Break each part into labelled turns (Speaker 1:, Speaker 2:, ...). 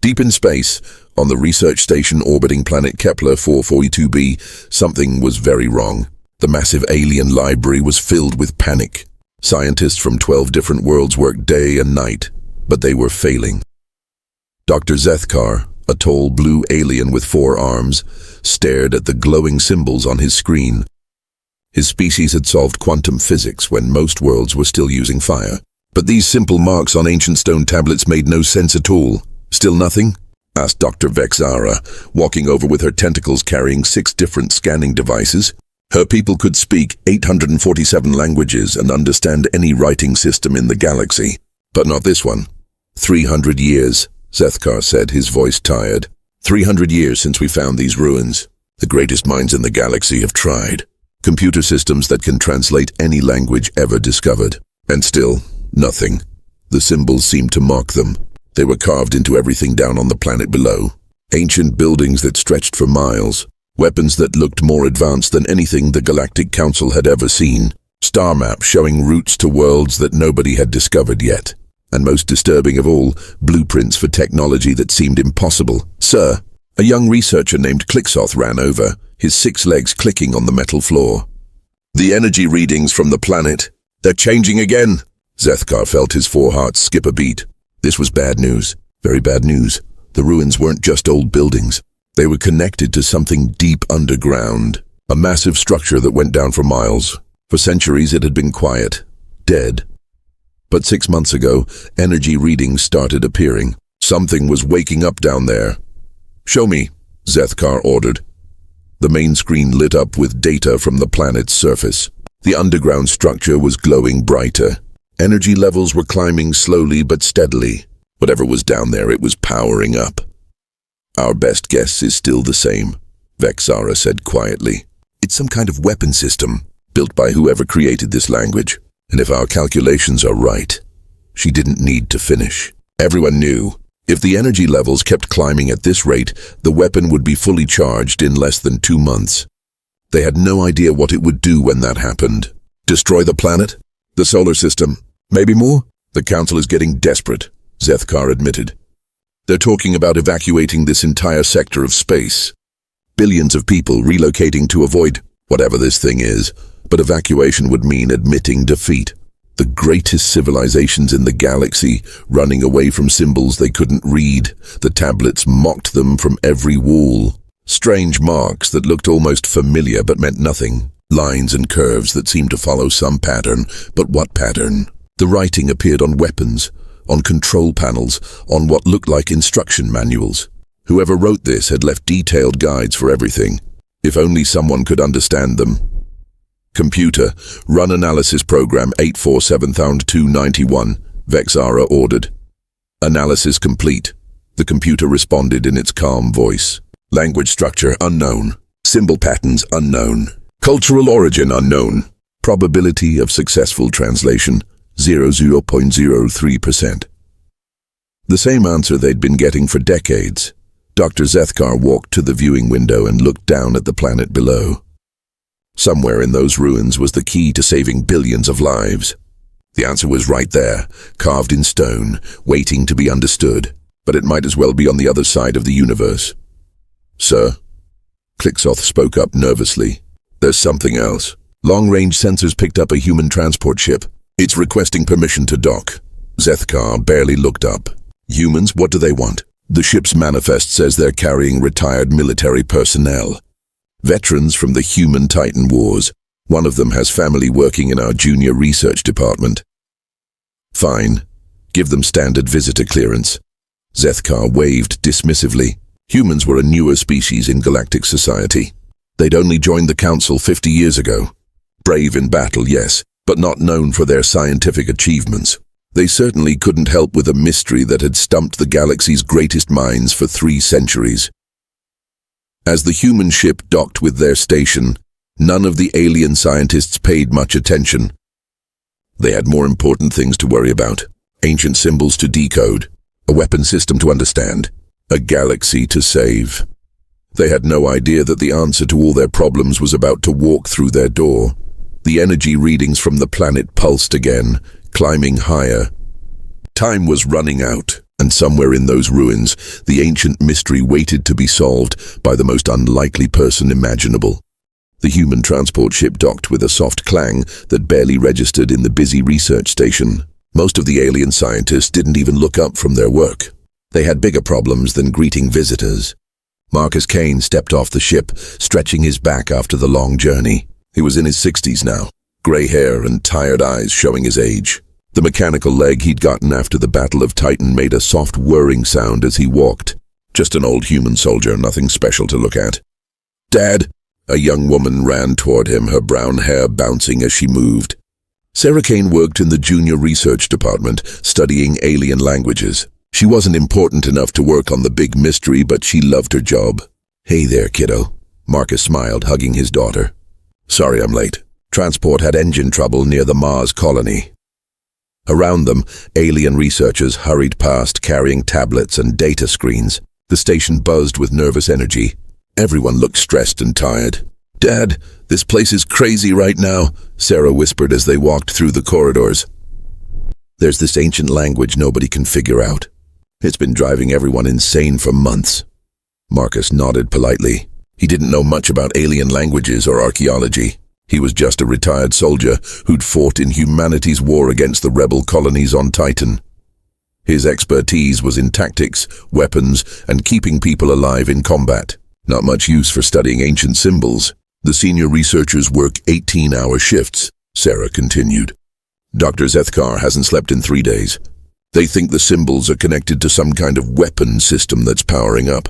Speaker 1: Deep in space, on the research station orbiting planet Kepler 442b, something was very wrong. The massive alien library was filled with panic. Scientists from 12 different worlds worked day and night, but they were failing. Dr. Zethkar, a tall blue alien with 4 arms, stared at the glowing symbols on his screen. His species had solved quantum physics when most worlds were still using fire. But these simple marks on ancient stone tablets made no sense at all. Still nothing? Asked Dr. Vexara, walking over with her tentacles carrying 6 different scanning devices. Her people could speak 847 languages and understand any writing system in the galaxy. But not this one. 300 years, Zethkar said, his voice tired. 300 years since we found these ruins. The greatest minds in the galaxy have tried. Computer systems that can translate any language ever discovered. And still, nothing. The symbols seemed to mock them. They were carved into everything down on the planet below. Ancient buildings that stretched for miles. Weapons that looked more advanced than anything the Galactic Council had ever seen. Star maps showing routes to worlds that nobody had discovered yet. And most disturbing of all, blueprints for technology that seemed impossible. Sir, a young researcher named Clixoth ran over, his 6 legs clicking on the metal floor. The energy readings from the planet. They're changing again. Zethkar felt his 4 hearts skip a beat. This was bad news. Very bad news. The ruins weren't just old buildings. They were connected to something deep underground. A massive structure that went down for miles. For centuries it had been quiet. Dead. But 6 months ago, energy readings started appearing. Something was waking up down there. Show me, Zethkar ordered. The main screen lit up with data from the planet's surface. The underground structure was glowing brighter. Energy levels were climbing slowly but steadily. Whatever was down there, it was powering up. Our best guess is still the same, Vexara said quietly. It's some kind of weapon system, built by whoever created this language. And if our calculations are right, she didn't need to finish. Everyone knew. If the energy levels kept climbing at this rate, the weapon would be fully charged in less than 2 months. They had no idea what it would do when that happened. Destroy the planet? The solar system? Maybe more? The Council is getting desperate, Zethkar admitted. They're talking about evacuating this entire sector of space. Billions of people relocating to avoid whatever this thing is, but evacuation would mean admitting defeat. The greatest civilizations in the galaxy running away from symbols they couldn't read. The tablets mocked them from every wall. Strange marks that looked almost familiar but meant nothing. Lines and curves that seemed to follow some pattern, but what pattern? The writing appeared on weapons, on control panels, on what looked like instruction manuals. Whoever wrote this had left detailed guides for everything. If only someone could understand them. Computer, run analysis program 847291, Vexara ordered. Analysis complete. The computer responded in its calm voice. Language structure unknown. Symbol patterns unknown. Cultural origin unknown. Probability of successful translation 0.03%. The same answer they'd been getting for decades. Dr. Zethkar walked to the viewing window and looked down at the planet below. Somewhere in those ruins was the key to saving billions of lives. The answer was right there, carved in stone, waiting to be understood, but it might as well be on the other side of the universe. Sir? Clixoth spoke up nervously. There's something else. Long-range sensors picked up a human transport ship. It's requesting permission to dock. Zethkar barely looked up. Humans, what do they want? The ship's manifest says they're carrying retired military personnel. Veterans from the human Titan Wars. One of them has family working in our junior research department. Fine. Give them standard visitor clearance. Zethkar waved dismissively. Humans were a newer species in galactic society. They'd only joined the Council 50 years ago. Brave in battle, yes, but not known for their scientific achievements. They certainly couldn't help with a mystery that had stumped the galaxy's greatest minds for 3 centuries. As the human ship docked with their station, none of the alien scientists paid much attention. They had more important things to worry about. Ancient symbols to decode, a weapon system to understand, a galaxy to save. They had no idea that the answer to all their problems was about to walk through their door. The energy readings from the planet pulsed again, climbing higher. Time was running out. And somewhere in those ruins, the ancient mystery waited to be solved by the most unlikely person imaginable. The human transport ship docked with a soft clang that barely registered in the busy research station. Most of the alien scientists didn't even look up from their work. They had bigger problems than greeting visitors. Marcus Kane stepped off the ship, stretching his back after the long journey. He was in his 60s now, gray hair and tired eyes showing his age. The mechanical leg he'd gotten after the Battle of Titan made a soft whirring sound as he walked. Just an old human soldier, nothing special to look at. "Dad!" A young woman ran toward him, her brown hair bouncing as she moved. Sarah Kane worked in the junior research department, studying alien languages. She wasn't important enough to work on the big mystery, but she loved her job. "Hey there, kiddo." Marcus smiled, hugging his daughter. "Sorry I'm late. Transport had engine trouble near the Mars colony." Around them, alien researchers hurried past carrying tablets and data screens. The station buzzed with nervous energy. Everyone looked stressed and tired. "Dad, this place is crazy right now," Sarah whispered as they walked through the corridors. "There's this ancient language nobody can figure out. It's been driving everyone insane for months." Marcus nodded politely. He didn't know much about alien languages or archaeology. He was just a retired soldier who'd fought in humanity's war against the rebel colonies on Titan. His expertise was in tactics, weapons, and keeping people alive in combat. Not much use for studying ancient symbols. The senior researchers work 18-hour shifts, Sarah continued. Dr. Zethkar hasn't slept in 3 days. They think the symbols are connected to some kind of weapon system that's powering up.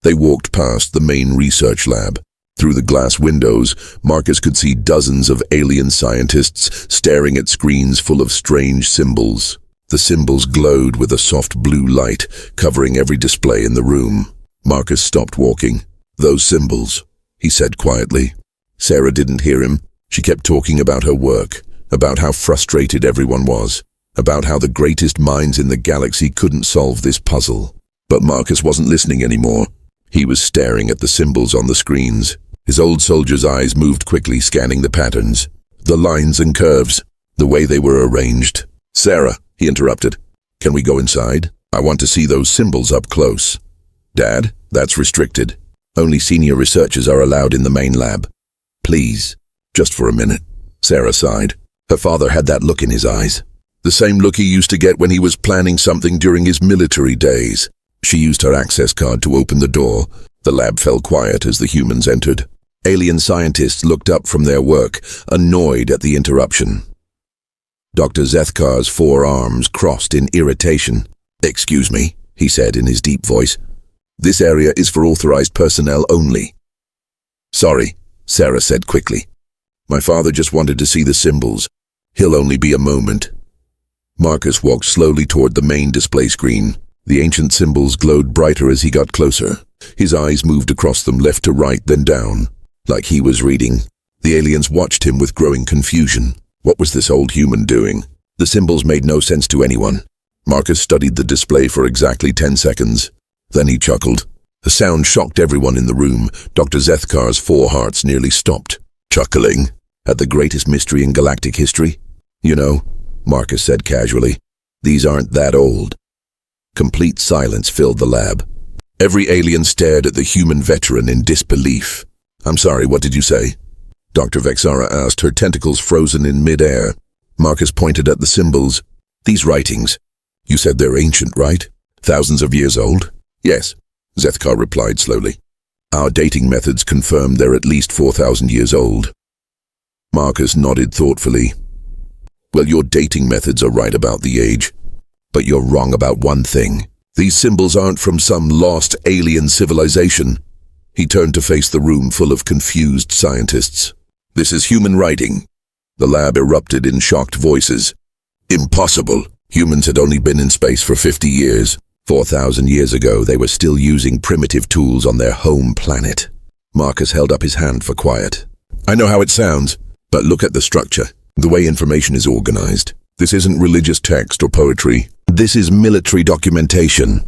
Speaker 1: They walked past the main research lab. Through the glass windows, Marcus could see dozens of alien scientists staring at screens full of strange symbols. The symbols glowed with a soft blue light, covering every display in the room. Marcus stopped walking. "Those symbols," he said quietly. Sarah didn't hear him. She kept talking about her work, about how frustrated everyone was, about how the greatest minds in the galaxy couldn't solve this puzzle. But Marcus wasn't listening anymore. He was staring at the symbols on the screens. His old soldier's eyes moved quickly, scanning the patterns, the lines and curves, the way they were arranged. "Sarah," he interrupted, "can we go inside? I want to see those symbols up close." "Dad, that's restricted. Only senior researchers are allowed in the main lab." "Please, just for a minute." Sarah sighed. Her father had that look in his eyes. The same look he used to get when he was planning something during his military days. She used her access card to open the door. The lab fell quiet as the humans entered. Alien scientists looked up from their work, annoyed at the interruption. Dr. Zethkar's 4 arms crossed in irritation. "Excuse me," he said in his deep voice. "This area is for authorized personnel only." "Sorry," Sarah said quickly. "My father just wanted to see the symbols. He'll only be a moment." Marcus walked slowly toward the main display screen. The ancient symbols glowed brighter as he got closer. His eyes moved across them left to right, then down, like he was reading. The aliens watched him with growing confusion. What was this old human doing? The symbols made no sense to anyone. Marcus studied the display for exactly 10 seconds. Then he chuckled. The sound shocked everyone in the room. Dr. Zethkar's 4 hearts nearly stopped. "Chuckling at the greatest mystery in galactic history? You know," Marcus said casually, "these aren't that old." Complete silence filled the lab. Every alien stared at the human veteran in disbelief. "I'm sorry, what did you say?" Dr. Vexara asked, her tentacles frozen in mid-air. Marcus pointed at the symbols. "These writings. You said they're ancient, right? Thousands of years old?" "Yes," Zethkar replied slowly. "Our dating methods confirm they're at least 4,000 years old." Marcus nodded thoughtfully. "Well, your dating methods are right about the age. But you're wrong about one thing. These symbols aren't from some lost alien civilization." He turned to face the room full of confused scientists. "This is human writing." The lab erupted in shocked voices. "Impossible. Humans had only been in space for 50 years. 4,000 years ago, they were still using primitive tools on their home planet." Marcus held up his hand for quiet. "I know how it sounds, but look at the structure, the way information is organized. This isn't religious text or poetry. This is military documentation."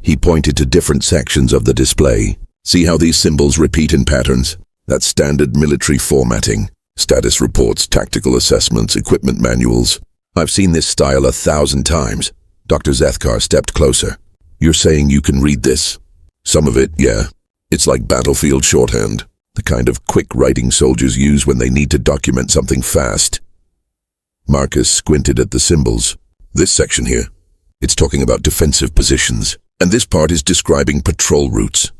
Speaker 1: He pointed to different sections of the display. "See how these symbols repeat in patterns? That's standard military formatting. Status reports, tactical assessments, equipment manuals. I've seen this style 1,000 times. Dr. Zethkar stepped closer. You're saying you can read this? Some of it, yeah. It's like battlefield shorthand, the kind of quick writing soldiers use when they need to document something fast. Marcus squinted at the symbols. This section here, it's talking about defensive positions, and this part is describing patrol routes.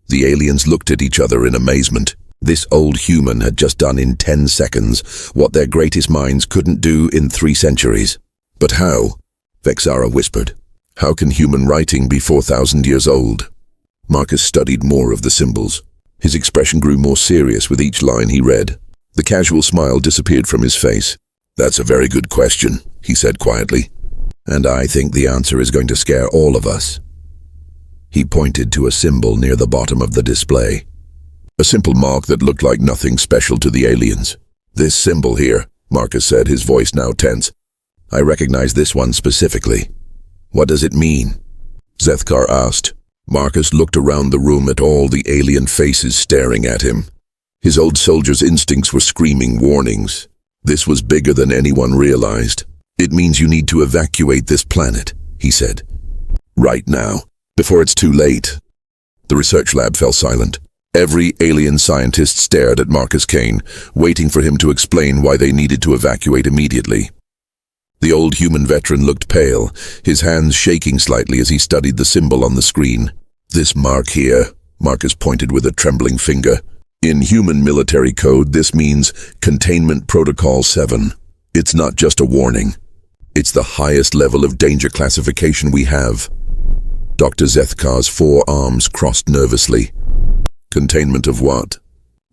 Speaker 1: The aliens looked at each other in amazement. This old human had just done in 10 seconds what their greatest minds couldn't do in 3 centuries. But how? Vexara whispered. How can human writing be 4,000 years old? Marcus studied more of the symbols. His expression grew more serious with each line he read. The casual smile disappeared from his face. That's a very good question, he said quietly. And I think the answer is going to scare all of us. He pointed to a symbol near the bottom of the display. A simple mark that looked like nothing special to the aliens. This symbol here, Marcus said, his voice now tense. I recognize this one specifically. What does it mean? Zethkar asked. Marcus looked around the room at all the alien faces staring at him. His old soldier's instincts were screaming warnings. This was bigger than anyone realized. It means you need to evacuate this planet, he said. Right now, before it's too late. The research lab fell silent. Every alien scientist stared at Marcus Kane, waiting for him to explain why they needed to evacuate immediately. The old human veteran looked pale, his hands shaking slightly as he studied the symbol on the screen. This mark here, Marcus pointed with a trembling finger. In human military code, this means Containment Protocol 7. It's not just a warning. It's the highest level of danger classification we have. Dr. Zethkar's 4 arms crossed nervously. Containment of what?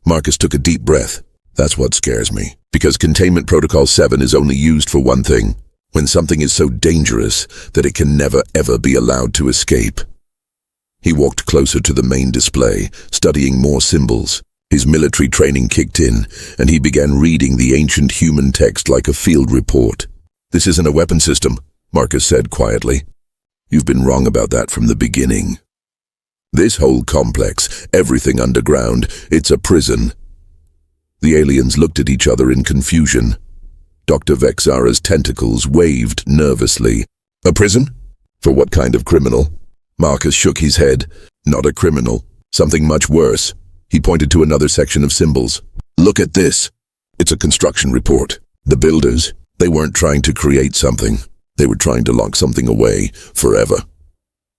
Speaker 1: Marcus took a deep breath. That's what scares me. Because Containment Protocol 7 is only used for one thing. When something is so dangerous that it can never ever be allowed to escape. He walked closer to the main display, studying more symbols. His military training kicked in, and he began reading the ancient human text like a field report. This isn't a weapon system, Marcus said quietly. You've been wrong about that from the beginning. This whole complex, everything underground, it's a prison. The aliens looked at each other in confusion. Dr. Vexara's tentacles waved nervously. A prison? For what kind of criminal? Marcus shook his head. Not a criminal. Something much worse. He pointed to another section of symbols. Look at this. It's a construction report. The builders, they weren't trying to create something. They were trying to lock something away, forever.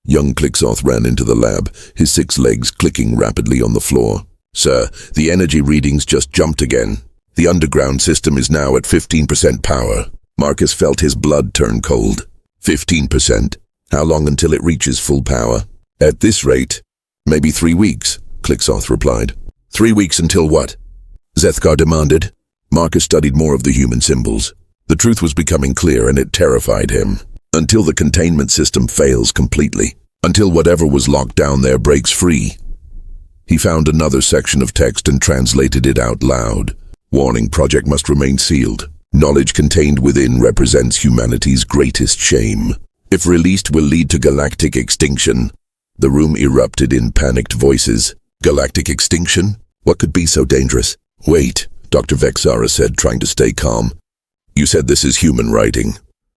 Speaker 1: Young Clicksoth ran into the lab, his 6 legs clicking rapidly on the floor. Sir, the energy readings just jumped again. The underground system is now at 15% power. Marcus felt his blood turn cold. 15%? How long until it reaches full power? At this rate, maybe 3 weeks, Clicksoth replied. 3 weeks until what? Zethkar demanded. Marcus studied more of the human symbols. The truth was becoming clear and it terrified him. Until the containment system fails completely. Until whatever was locked down there breaks free. He found another section of text and translated it out loud. Warning, project must remain sealed. Knowledge contained within represents humanity's greatest shame. If released, will lead to galactic extinction. The room erupted in panicked voices. Galactic extinction? What could be so dangerous? Wait, Dr. Vexara said, trying to stay calm. You said this is human writing.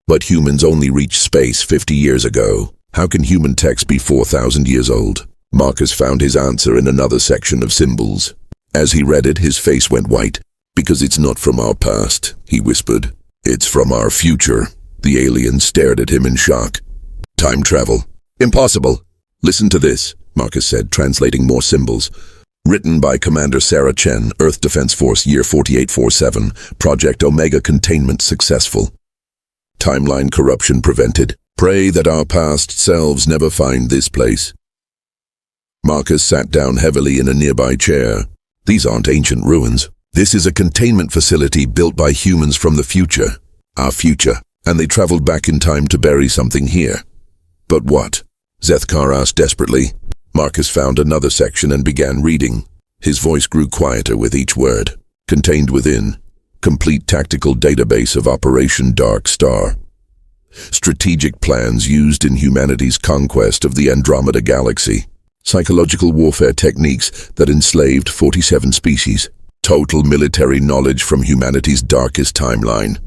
Speaker 1: But humans only reached space 50 years ago. How can human text be 4,000 years old? Marcus found his answer in another section of symbols. As he read it, his face went white. Because it's not from our past, he whispered. It's from our future. The alien stared at him in shock. Time travel. Impossible. Listen to this, Marcus said, translating more symbols. Written by Commander Sarah Chen, Earth Defense Force, year 4847. Project Omega containment successful. Timeline corruption prevented. Pray that our past selves never find this place. Marcus sat down heavily in a nearby chair. These aren't ancient ruins. This is a containment facility built by humans from the future. Our future. And they traveled back in time to bury something here. But what? Zethkar asked desperately. Marcus found another section and began reading. His voice grew quieter with each word. Contained within. Complete tactical database of Operation Dark Star. Strategic plans used in humanity's conquest of the Andromeda Galaxy. Psychological warfare techniques that enslaved 47 species. Total military knowledge from humanity's darkest timeline.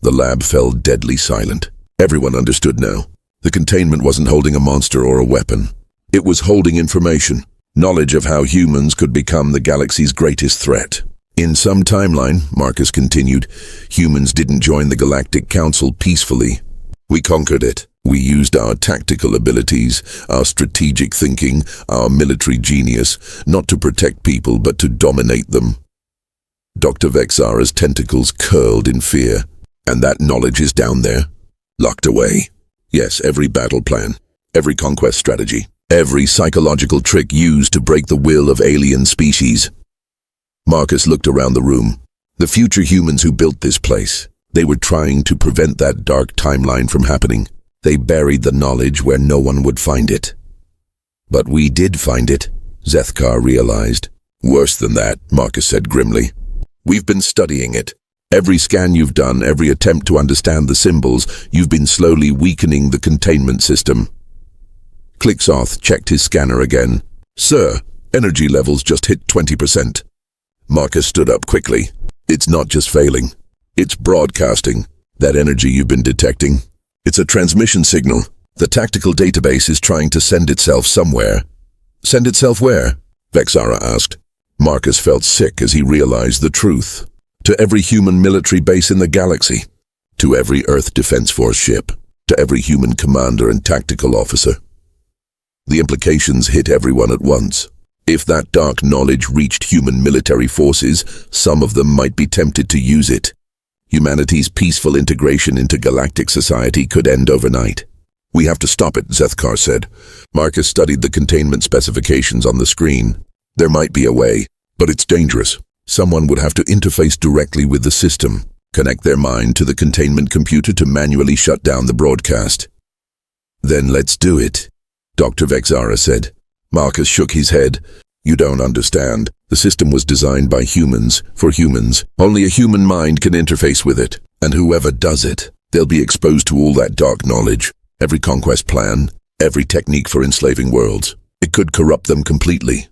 Speaker 1: The lab fell deadly silent. Everyone understood now. The containment wasn't holding a monster or a weapon. It was holding information, knowledge of how humans could become the galaxy's greatest threat. In some timeline, Marcus continued, humans didn't join the Galactic Council peacefully. We conquered it. We used our tactical abilities, our strategic thinking, our military genius, not to protect people but to dominate them. Dr. Vexara's tentacles curled in fear. And that knowledge is down there, locked away. Yes, every battle plan, every conquest strategy, every psychological trick used to break the will of alien species. Marcus looked around the room. The future humans who built this place, they were trying to prevent that dark timeline from happening. They buried the knowledge where no one would find it. But we did find it, Zethkar realized. Worse than that, Marcus said grimly. We've been studying it. Every scan you've done, every attempt to understand the symbols, you've been slowly weakening the containment system. Clicksoth checked his scanner again. Sir, energy levels just hit 20%. Marcus stood up quickly. It's not just failing. It's broadcasting. That energy you've been detecting. It's a transmission signal. The tactical database is trying to send itself somewhere. Send itself where? Vexara asked. Marcus felt sick as he realized the truth. To every human military base in the galaxy. To every Earth Defense Force ship. To every human commander and tactical officer. The implications hit everyone at once. If that dark knowledge reached human military forces, some of them might be tempted to use it. Humanity's peaceful integration into galactic society could end overnight. We have to stop it, Zethkar said. Marcus studied the containment specifications on the screen. There might be a way, but it's dangerous. Someone would have to interface directly with the system, connect their mind to the containment computer to manually shut down the broadcast. Then let's do it, Dr. Vexara said. Marcus shook his head. You don't understand. The system was designed by humans, for humans. Only a human mind can interface with it. And whoever does it, they'll be exposed to all that dark knowledge, every conquest plan, every technique for enslaving worlds. It could corrupt them completely.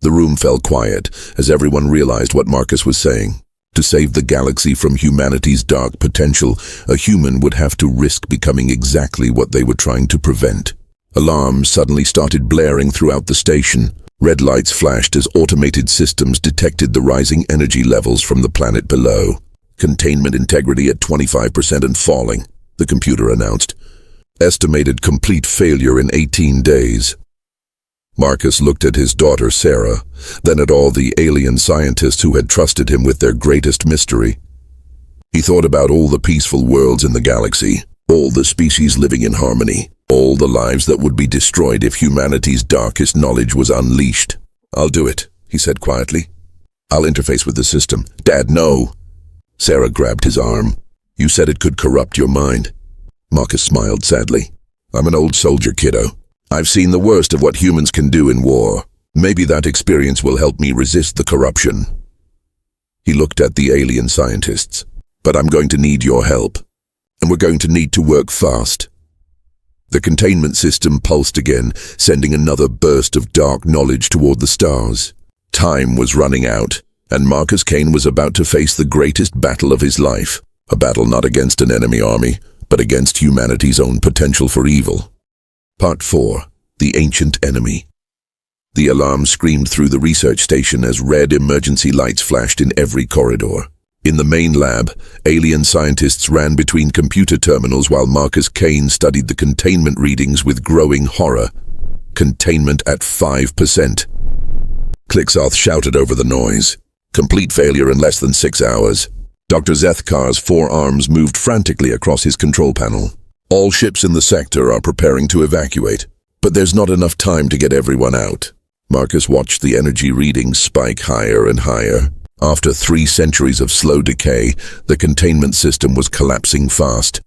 Speaker 1: The room fell quiet as everyone realized what Marcus was saying. To save the galaxy from humanity's dark potential, a human would have to risk becoming exactly what they were trying to prevent. Alarms suddenly started blaring throughout the station. Red lights flashed as automated systems detected the rising energy levels from the planet below. Containment integrity at 25% and falling, the computer announced. Estimated complete failure in 18 days. Marcus looked at his daughter Sarah, then at all the alien scientists who had trusted him with their greatest mystery. He thought about all the peaceful worlds in the galaxy, all the species living in harmony, all the lives that would be destroyed if humanity's darkest knowledge was unleashed. I'll do it, he said quietly. I'll interface with the system. Dad, no. Sarah grabbed his arm. You said it could corrupt your mind. Marcus smiled sadly. I'm an old soldier, kiddo. I've seen the worst of what humans can do in war. Maybe that experience will help me resist the corruption. He looked at the alien scientists. But I'm going to need your help. And we're going to need to work fast. The containment system pulsed again, sending another burst of dark knowledge toward the stars. Time was running out, and Marcus Kane was about to face the greatest battle of his life. A battle not against an enemy army, but against humanity's own potential for evil. Part 4. The Ancient Enemy. The alarm screamed through the research station as red emergency lights flashed in every corridor. In the main lab, alien scientists ran between computer terminals while Marcus Kane studied the containment readings with growing horror. Containment at 5%. Clicksoth shouted over the noise. Complete failure in less than 6 hours. Dr. Zethkar's forearms moved frantically across his control panel. All ships in the sector are preparing to evacuate, but there's not enough time to get everyone out. Marcus watched the energy readings spike higher and higher. After 3 centuries of slow decay, the containment system was collapsing fast.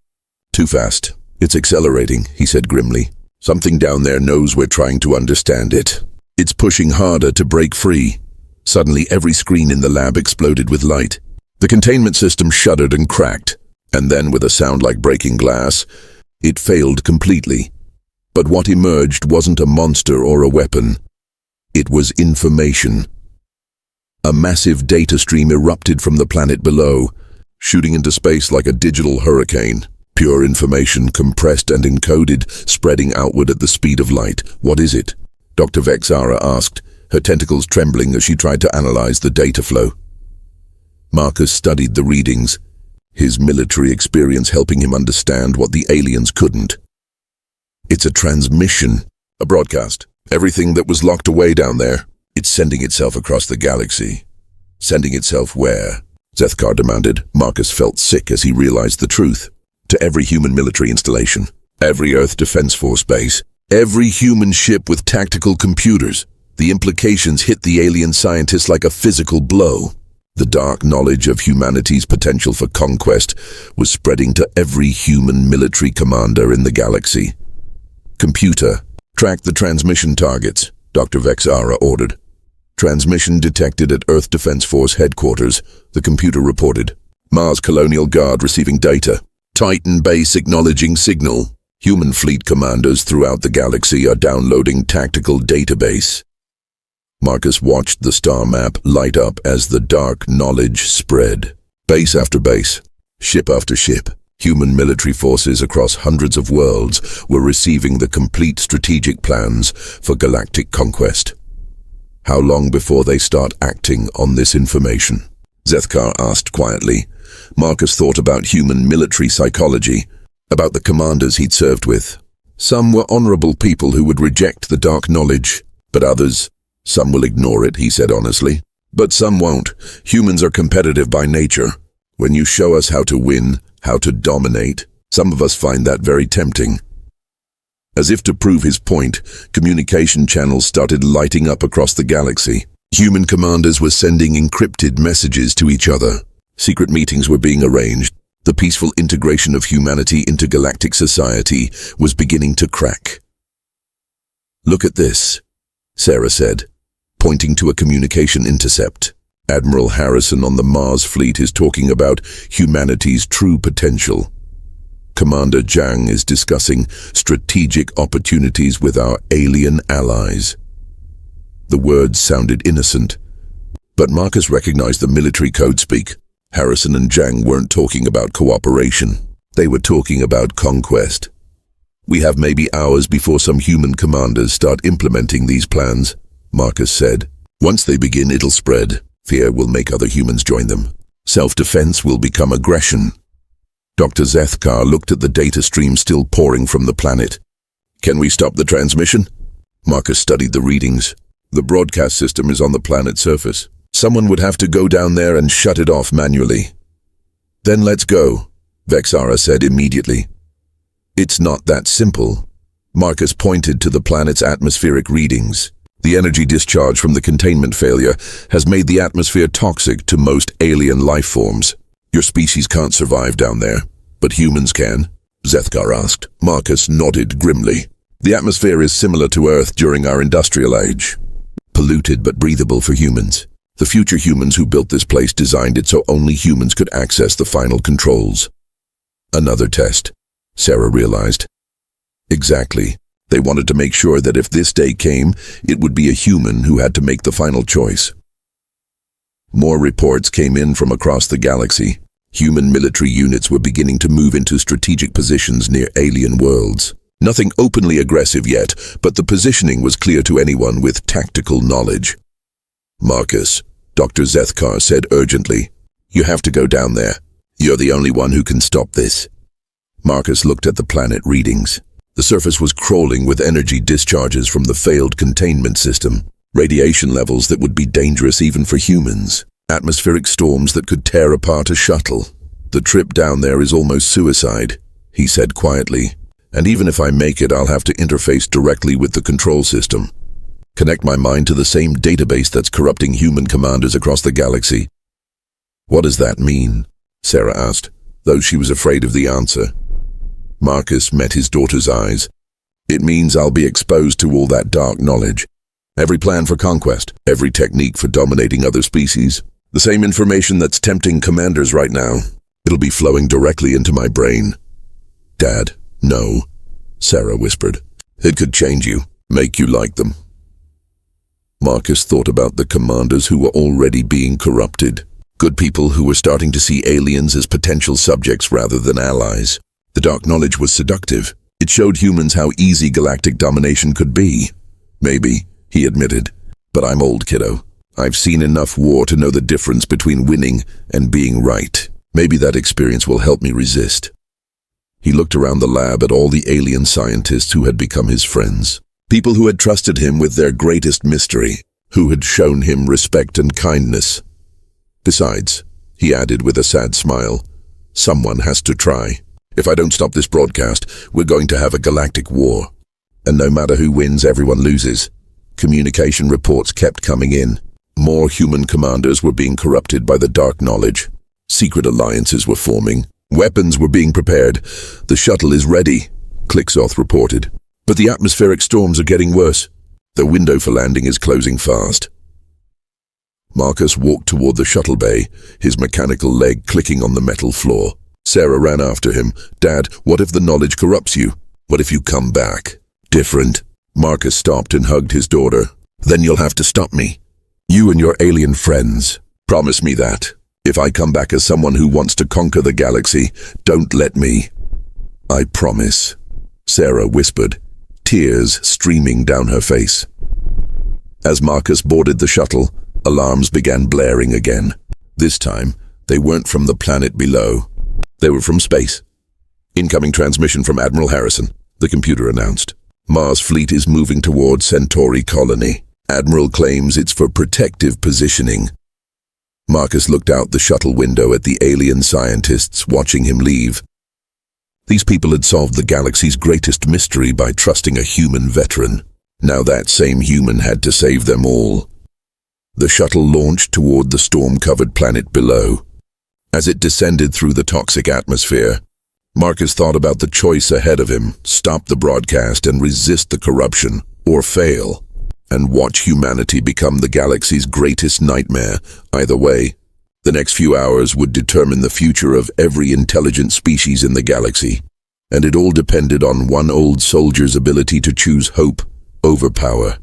Speaker 1: Too fast. It's accelerating, he said grimly. Something down there knows we're trying to understand it. It's pushing harder to break free. Suddenly, every screen in the lab exploded with light. The containment system shuddered and cracked, and then with a sound like breaking glass, it failed completely. But what emerged wasn't a monster or a weapon. It was information. A massive data stream erupted from the planet below, shooting into space like a digital hurricane. Pure information, compressed and encoded, spreading outward at the speed of light. What is it? Dr. Vexara asked, her tentacles trembling as she tried to analyze the data flow. Marcus studied the readings, his military experience helping him understand what the aliens couldn't. It's a transmission, a broadcast. Everything that was locked away down there, it's sending itself across the galaxy. Sending itself where? Zethkar demanded. Marcus felt sick as he realized the truth. To every human military installation, every Earth Defense Force base, every human ship with tactical computers. The implications hit the alien scientists like a physical blow. The dark knowledge of humanity's potential for conquest was spreading to every human military commander in the galaxy. Computer, track the transmission targets, Dr. Vexara ordered. Transmission detected at Earth Defense Force headquarters, the computer reported. Mars Colonial Guard receiving data. Titan base acknowledging signal. Human fleet commanders throughout the galaxy are downloading tactical database. Marcus watched the star map light up as the dark knowledge spread. Base after base, ship after ship, human military forces across hundreds of worlds were receiving the complete strategic plans for galactic conquest. How long before they start acting on this information? Zethkar asked quietly. Marcus thought about human military psychology, about the commanders he'd served with. Some were honorable people who would reject the dark knowledge, but others, some will ignore it, he said honestly. But some won't. Humans are competitive by nature. When you show us how to win, how to dominate, some of us find that very tempting. As if to prove his point, communication channels started lighting up across the galaxy. Human commanders were sending encrypted messages to each other. Secret meetings were being arranged. The peaceful integration of humanity into galactic society was beginning to crack. Look at this, Sarah said, pointing to a communication intercept. Admiral Harrison on the Mars fleet is talking about humanity's true potential. Commander Zhang is discussing strategic opportunities with our alien allies. The words sounded innocent, but Marcus recognized the military code speak. Harrison and Zhang weren't talking about cooperation. They were talking about conquest. We have maybe hours before some human commanders start implementing these plans, Marcus said. Once they begin, it'll spread. Fear will make other humans join them. Self-defense will become aggression. Dr. Zethkar looked at the data stream still pouring from the planet. Can we stop the transmission? Marcus studied the readings. The broadcast system is on the planet's surface. Someone would have to go down there and shut it off manually. Then let's go, Vexara said immediately. It's not that simple. Marcus pointed to the planet's atmospheric readings. The energy discharge from the containment failure has made the atmosphere toxic to most alien life forms. Your species can't survive down there, but humans can, Zethkar asked. Marcus nodded grimly. The atmosphere is similar to Earth during our industrial age. Polluted but breathable for humans. The future humans who built this place designed it so only humans could access the final controls. Another test, Sarah realized. Exactly. They wanted to make sure that if this day came, it would be a human who had to make the final choice. More reports came in from across the galaxy. Human military units were beginning to move into strategic positions near alien worlds. Nothing openly aggressive yet, but the positioning was clear to anyone with tactical knowledge. Marcus, Dr. Zethkar said urgently, you have to go down there. You're the only one who can stop this. Marcus looked at the planet readings. The surface was crawling with energy discharges from the failed containment system. Radiation levels that would be dangerous even for humans. Atmospheric storms that could tear apart a shuttle. The trip down there is almost suicide, he said quietly. And even if I make it, I'll have to interface directly with the control system. Connect my mind to the same database that's corrupting human commanders across the galaxy. What does that mean? Sarah asked, though she was afraid of the answer. Marcus met his daughter's eyes. It means I'll be exposed to all that dark knowledge. Every plan for conquest, every technique for dominating other species. The same information that's tempting commanders right now. It'll be flowing directly into my brain. Dad, no, Sarah whispered. It could change you, make you like them. Marcus thought about the commanders who were already being corrupted. Good people who were starting to see aliens as potential subjects rather than allies. The dark knowledge was seductive. It showed humans how easy galactic domination could be. Maybe, he admitted, but I'm old, kiddo. I've seen enough war to know the difference between winning and being right. Maybe that experience will help me resist. He looked around the lab at all the alien scientists who had become his friends. People who had trusted him with their greatest mystery, who had shown him respect and kindness. Besides, he added with a sad smile, someone has to try. If I don't stop this broadcast, we're going to have a galactic war. And no matter who wins, everyone loses. Communication reports kept coming in. More human commanders were being corrupted by the dark knowledge. Secret alliances were forming. Weapons were being prepared. The shuttle is ready, Clicksoth reported. But the atmospheric storms are getting worse. The window for landing is closing fast. Marcus walked toward the shuttle bay, his mechanical leg clicking on the metal floor. Sarah ran after him. Dad, what if the knowledge corrupts you? What if you come back? Different. Marcus stopped and hugged his daughter. Then you'll have to stop me. You and your alien friends. Promise me that. If I come back as someone who wants to conquer the galaxy, don't let me. I promise, Sarah whispered, tears streaming down her face. As Marcus boarded the shuttle, alarms began blaring again. This time, they weren't from the planet below. They were from space. Incoming transmission from Admiral Harrison, the computer announced. Mars fleet is moving toward Centauri colony. Admiral claims it's for protective positioning. Marcus looked out the shuttle window at the alien scientists watching him leave. These people had solved the galaxy's greatest mystery by trusting a human veteran. Now that same human had to save them all. The shuttle launched toward the storm-covered planet below. As it descended through the toxic atmosphere, Marcus thought about the choice ahead of him: stop the broadcast and resist the corruption, or fail, and watch humanity become the galaxy's greatest nightmare. Either way, the next few hours would determine the future of every intelligent species in the galaxy, and it all depended on one old soldier's ability to choose hope over power.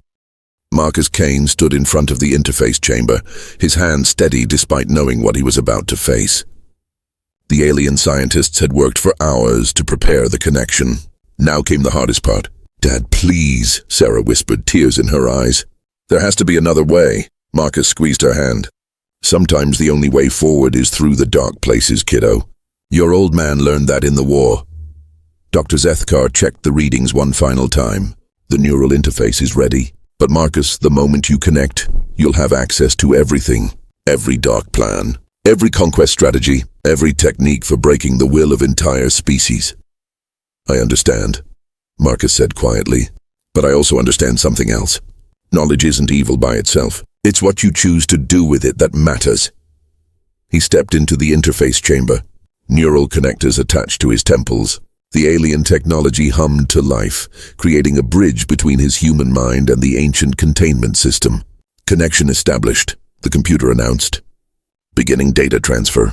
Speaker 1: Marcus Kane stood in front of the interface chamber, his hand steady despite knowing what he was about to face. The alien scientists had worked for hours to prepare the connection. Now came the hardest part. Dad, please, Sarah whispered, tears in her eyes. There has to be another way. Marcus squeezed her hand. Sometimes the only way forward is through the dark places, kiddo. Your old man learned that in the war. Dr. Zethkar checked the readings one final time. The neural interface is ready. But Marcus, the moment you connect, you'll have access to everything. Every dark plan, every conquest strategy, every technique for breaking the will of entire species. I understand, Marcus said quietly, but I also understand something else. Knowledge isn't evil by itself. It's what you choose to do with it that matters. He stepped into the interface chamber, neural connectors attached to his temples. The alien technology hummed to life, creating a bridge between his human mind and the ancient containment system. Connection established, the computer announced. Beginning data transfer.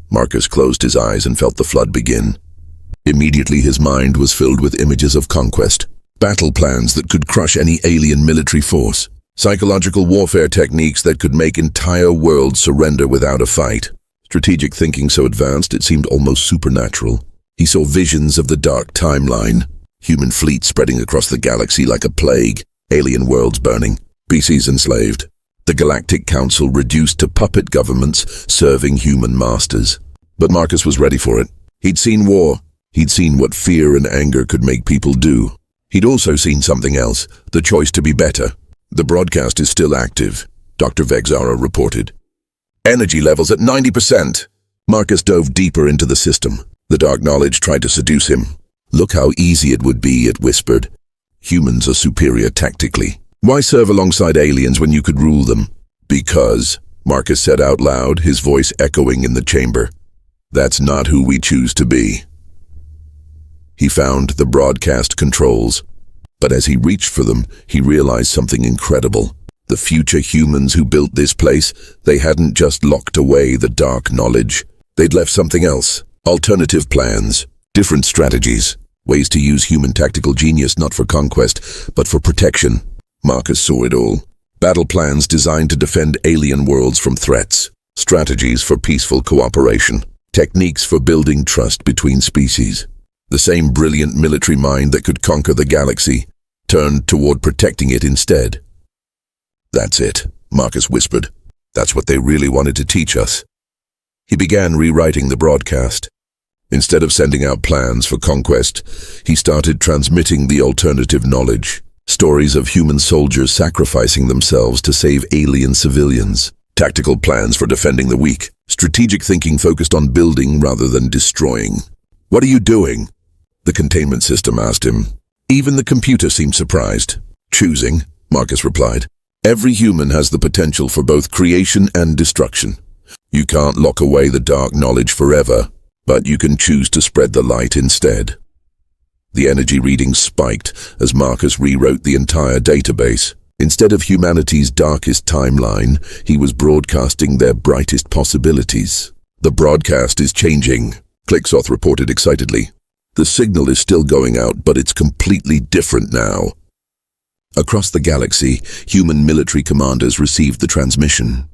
Speaker 1: Marcus closed his eyes and felt the flood begin. Immediately his mind was filled with images of conquest, battle plans that could crush any alien military force, psychological warfare techniques that could make entire worlds surrender without a fight, strategic thinking so advanced it seemed almost supernatural. He saw visions of the dark timeline, human fleets spreading across the galaxy like a plague, alien worlds burning, species enslaved, the Galactic Council reduced to puppet governments serving human masters. But Marcus was ready for it. He'd seen war. He'd seen what fear and anger could make people do. He'd also seen something else, the choice to be better. The broadcast is still active, Dr. Vexara reported. Energy levels at 90%. Marcus dove deeper into the system. The dark knowledge tried to seduce him. Look how easy it would be, it whispered. Humans are superior tactically. Why serve alongside aliens when you could rule them? Because, Marcus said out loud, his voice echoing in the chamber. That's not who we choose to be. He found the broadcast controls, but as he reached for them, he realized something incredible. The future humans who built this place, they hadn't just locked away the dark knowledge. They'd left something else. Alternative plans, different strategies, ways to use human tactical genius not for conquest, but for protection. Marcus saw it all. Battle plans designed to defend alien worlds from threats, strategies for peaceful cooperation, techniques for building trust between species. The same brilliant military mind that could conquer the galaxy turned toward protecting it instead. "That's it," Marcus whispered. "That's what they really wanted to teach us." He began rewriting the broadcast. Instead of sending out plans for conquest, he started transmitting the alternative knowledge. Stories of human soldiers sacrificing themselves to save alien civilians. Tactical plans for defending the weak. Strategic thinking focused on building rather than destroying. "What are you doing?" the containment system asked him. Even the computer seemed surprised. "Choosing," Marcus replied. "Every human has the potential for both creation and destruction. You can't lock away the dark knowledge forever, but you can choose to spread the light instead." The energy readings spiked as Marcus rewrote the entire database. Instead of humanity's darkest timeline, he was broadcasting their brightest possibilities. "The broadcast is changing," Clicksoth reported excitedly. "The signal is still going out, but it's completely different now." Across the galaxy, human military commanders received the transmission.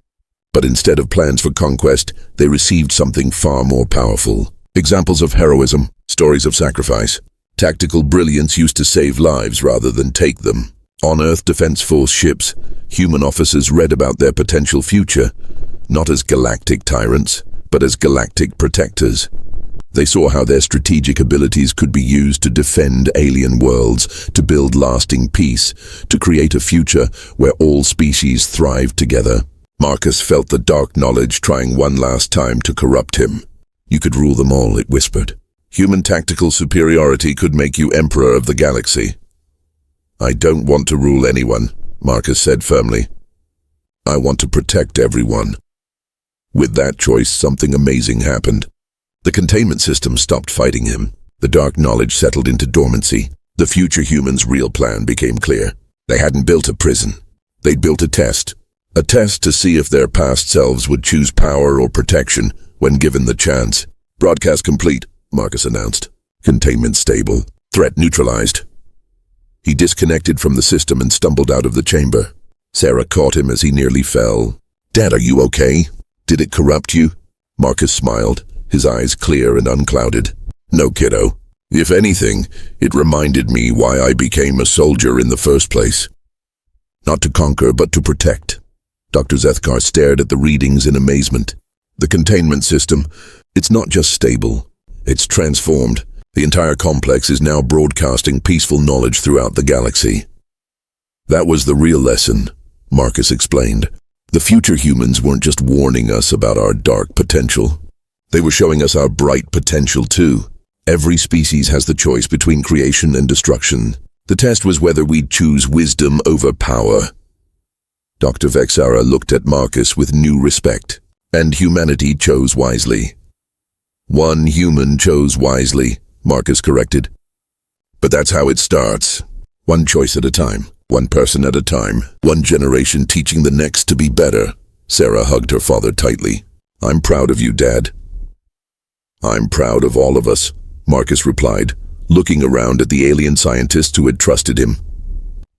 Speaker 1: But instead of plans for conquest, they received something far more powerful. Examples of heroism, stories of sacrifice. Tactical brilliance used to save lives rather than take them. On Earth Defense Force ships, human officers read about their potential future, not as galactic tyrants, but as galactic protectors. They saw how their strategic abilities could be used to defend alien worlds, to build lasting peace, to create a future where all species thrived together. Marcus felt the dark knowledge trying one last time to corrupt him. "You could rule them all," it whispered. "Human tactical superiority could make you emperor of the galaxy." "I don't want to rule anyone," Marcus said firmly. "I want to protect everyone." With that choice, something amazing happened. The containment system stopped fighting him. The dark knowledge settled into dormancy. The future humans' real plan became clear. They hadn't built a prison. They'd built a test. A test to see if their past selves would choose power or protection when given the chance. "Broadcast complete," Marcus announced. "Containment stable. Threat neutralized." He disconnected from the system and stumbled out of the chamber. Sarah caught him as he nearly fell. "Dad, are you okay? Did it corrupt you?" Marcus smiled, his eyes clear and unclouded. "No, kiddo. If anything, it reminded me why I became a soldier in the first place. Not to conquer, but to protect." Dr. Zethkar stared at the readings in amazement. "The containment system, it's not just stable, it's transformed. The entire complex is now broadcasting peaceful knowledge throughout the galaxy." "That was the real lesson," Marcus explained. "The future humans weren't just warning us about our dark potential. They were showing us our bright potential too. Every species has the choice between creation and destruction. The test was whether we'd choose wisdom over power." Dr. Vexara looked at Marcus with new respect. "And humanity chose wisely." "One human chose wisely," Marcus corrected. "But that's how it starts. One choice at a time, one person at a time, one generation teaching the next to be better." Sarah hugged her father tightly. "I'm proud of you, Dad." "I'm proud of all of us," Marcus replied, looking around at the alien scientists who had trusted him.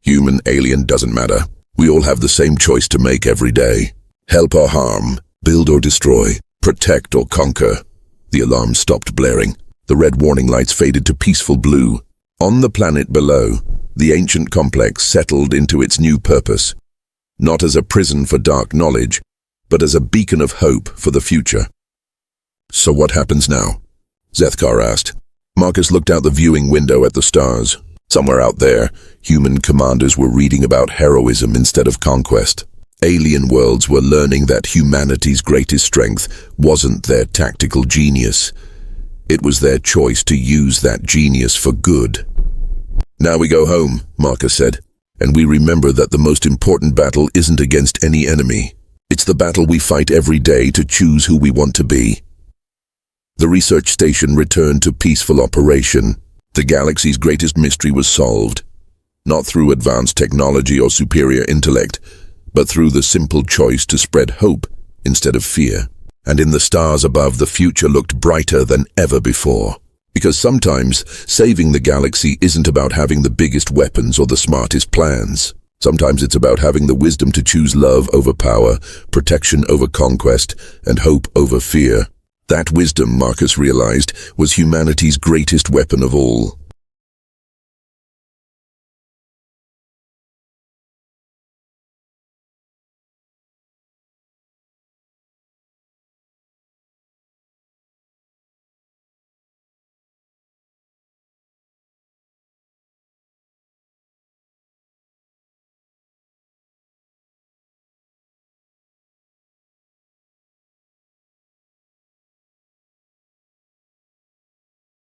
Speaker 1: "Human, alien, doesn't matter. We all have the same choice to make every day. Help or harm, build or destroy, protect or conquer." The alarm stopped blaring. The red warning lights faded to peaceful blue. On the planet below, the ancient complex settled into its new purpose, not as a prison for dark knowledge, but as a beacon of hope for the future. "So what happens now?" Zethkar asked. Marcus looked out the viewing window at the stars. Somewhere out there, human commanders were reading about heroism instead of conquest. Alien worlds were learning that humanity's greatest strength wasn't their tactical genius. It was their choice to use that genius for good. "Now we go home," Marcus said, "and we remember that the most important battle isn't against any enemy. It's the battle we fight every day to choose who we want to be." The research station returned to peaceful operation. The galaxy's greatest mystery was solved, not through advanced technology or superior intellect, but through the simple choice to spread hope instead of fear. And in the stars above, the future looked brighter than ever before. Because sometimes, saving the galaxy isn't about having the biggest weapons or the smartest plans. Sometimes it's about having the wisdom to choose love over power, protection over conquest, and hope over fear. That wisdom, Marcus realized, was humanity's greatest weapon of all.